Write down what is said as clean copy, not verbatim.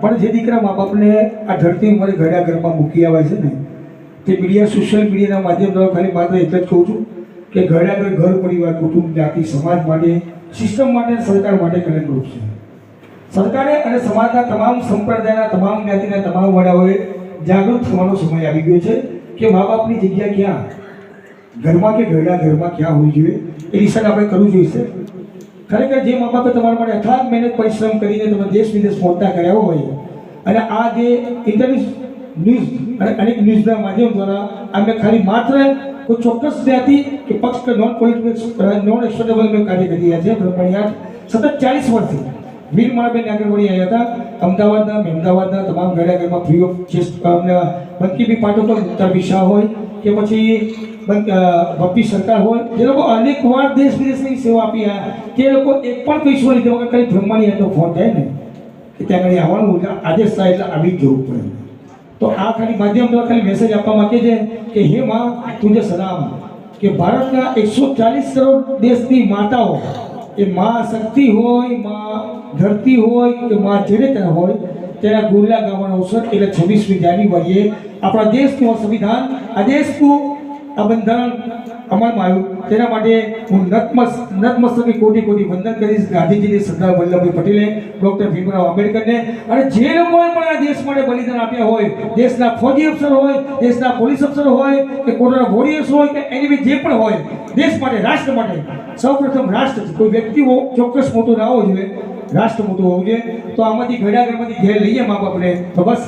પણ જે દીકરા મા બાપને આ ધરતી ઉપર ઘડા ઘરમાં મૂકી આવે છે ને તે મીડિયા સોશિયલ મીડિયાના માધ્યમ દ્વારા ખાલી માત્ર એટલે જ કહું છું કે ઘડા ઘર પરિવાર કુટુંબ જાતિ સમાજ માટે સિસ્ટમ માટે સરકાર માટે કલંકરૂપ છે. સરકારે અને સમાજના તમામ સંપ્રદાયના તમામ જ્ઞાતિના તમામ વડાઓએ જાગૃત થવાનો સમય આવી ગયો છે કે મા બાપની જગ્યા ક્યાં ઘરમાં કે ઘરડા ઘરમાં ક્યાં હોવી જોઈએ એ રિસર્ચ આપણે કરવું જોઈએ. ખરેખર જે મા બાપે તમારા માટે અથાગ મહેનત પરિશ્રમ કરીને તમે દેશ વિદેશ પહોંચતા કર્યા હોય અને આ જે ઇન્ટરનેટ ન્યૂઝ અને અનેક ન્યૂઝના માધ્યમ દ્વારા અમે ખાલી માત્ર કોઈ ચોક્કસ જાતિ કે પક્ષ કે નોન પોલિટિકલ નોન એક્સપેક્ટેબલ અમે કાર્ય કરી રહ્યા છે. પણ સતત 40 વર્ષથી વીર માળાબેન આગળવાડી આવ્યા હતા અમદાવાદના તમામ ઘરડા ઘરમાં ફ્રી ઓફ ચેસ્ટ અમને બંકીબી પાટો પર મુક્તા વિશા હોય કે પછી ભક્તિ સરકાર હોય જે લોકો અનેક વાર દેશ વિદેશની સેવા આપી તે લોકો એક પણ પૈસો લીધા વગર ખાલી બ્રહ્માની એટલો ફોન થાય ને કે ત્યાં આગળ આવવાનું આદેશ થાય એટલે આવી જ જવું પડે. તો આ ખાલી માધ્યમ દ્વારા ખાલી મેસેજ આપવા માંગે છે કે હે માં તુજે સલામ કે ભારતના 140 કરોડ દેશની માતાઓ એ માં શક્તિ હોય માં ધરતી હોય કે માં જેને ત્યાં હોય તેના ગુરલા ગાવાનો અવસર એટલે 26મી જાન્યુઆરીએ આપણા દેશનું સંવિધાન આ દેશનું આ બંધારણ અમલમાં આવ્યું તેના માટે હું નતમસ્તકે કોટી વંદન કરીશ ગાંધીજીને, સરદાર વલ્લભભાઈ પટેલે, ડૉક્ટર ભીમરાવ આંબેડકરને અને જે લોકોએ પણ આ દેશ માટે બલિદાન આપ્યા હોય દેશના ફૌજી અફસર હોય દેશના પોલીસ અફસર હોય કે કોરોના વોરિયર્સ હોય કે એની જે પણ હોય દેશ માટે રાષ્ટ્ર માટે સૌપ્રથમ રાષ્ટ્ર છે. કોઈ વ્યક્તિ ચોક્કસ મોટો ના હોવો જોઈએ રાષ્ટ્ર મોટું હોવું જોઈએ. તો આમાંથી ઘરમાંથી ઘેર લઈએ મા બાપને તો બસ